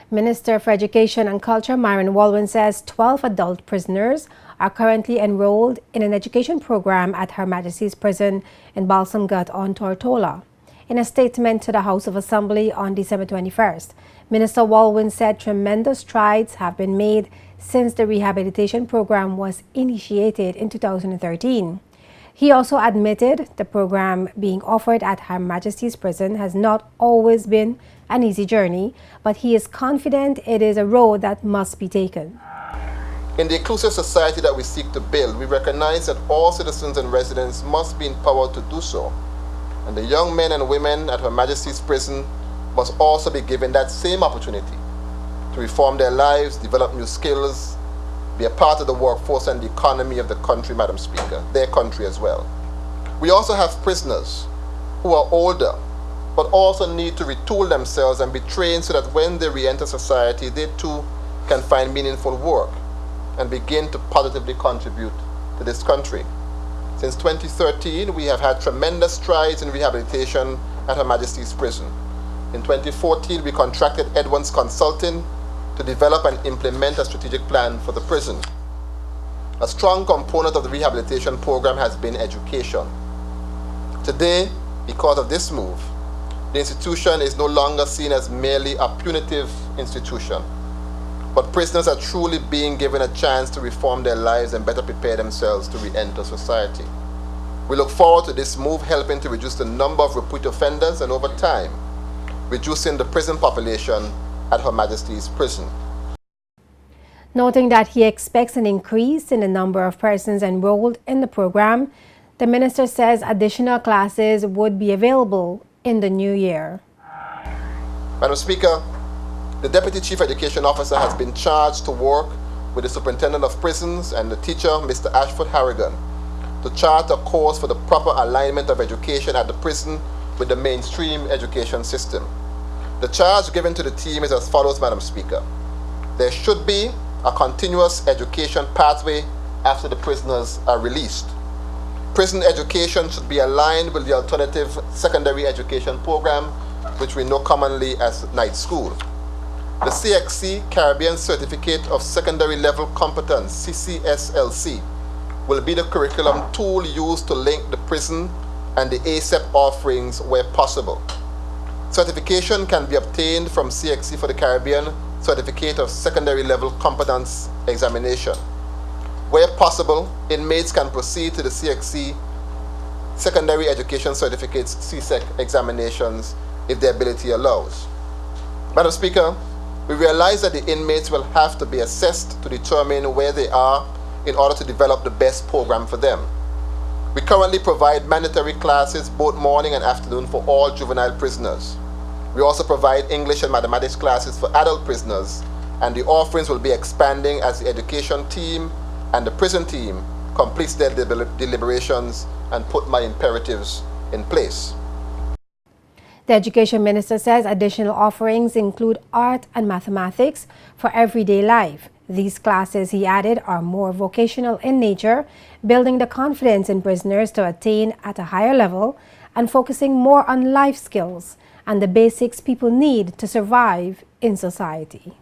Minister for Education and Culture Myron Walwyn says 12 adult prisoners are currently enrolled in an education program at Her Majesty's Prison in Balsam Gut on Tortola. In a statement to the House of Assembly on December 21st, Minister Walwyn said tremendous strides have been made since the rehabilitation program was initiated in 2013. He also admitted the program being offered at Her Majesty's Prison has not always been an easy journey, but he is confident it is a road that must be taken. In the inclusive society that we seek to build, we recognize that all citizens and residents must be empowered to do so. And the young men and women at Her Majesty's Prison must also be given that same opportunity to reform their lives, develop new skills, be a part of the workforce and the economy of the country, Madam Speaker, their country as well. We also have prisoners who are older, but also need to retool themselves and be trained so that when they re-enter society, they too can find meaningful work and begin to positively contribute to this country. Since 2013, we have had tremendous strides in rehabilitation at Her Majesty's Prison. In 2014, we contracted Edwards Consulting to develop and implement a strategic plan for the prison. A strong component of the rehabilitation program has been education. Today, because of this move, the institution is no longer seen as merely a punitive institution, but prisoners are truly being given a chance to reform their lives and better prepare themselves to re-enter society. We look forward to this move helping to reduce the number of repeat offenders and over time, reducing the prison population at Her Majesty's Prison. Noting that he expects an increase in the number of persons enrolled in the program, the minister says additional classes would be available in the new year. Madam Speaker, the Deputy Chief Education Officer has been charged to work with the Superintendent of Prisons and the teacher, Mr. Ashford Harrigan, to chart a course for the proper alignment of education at the prison with the mainstream education system. The charge given to the team is as follows, Madam Speaker. There should be a continuous education pathway after the prisoners are released. Prison education should be aligned with the alternative secondary education program, which we know commonly as night school. The CXC Caribbean Certificate of Secondary Level Competence, CCSLC, will be the curriculum tool used to link the prison and the ASEP offerings where possible. Certification can be obtained from CXC for the Caribbean Certificate of Secondary Level Competence Examination. Where possible, inmates can proceed to the CXC Secondary Education Certificates CSEC examinations if their ability allows. Madam Speaker, we realize that the inmates will have to be assessed to determine where they are in order to develop the best program for them. We currently provide mandatory classes both morning and afternoon for all juvenile prisoners. We also provide English and mathematics classes for adult prisoners, and the offerings will be expanding as the education team and the prison team completes their deliberations and put my imperatives in place. The Education Minister says additional offerings include art and mathematics for everyday life. These classes, he added, are more vocational in nature, building the confidence in prisoners to attain at a higher level and focusing more on life skills and the basics people need to survive in society.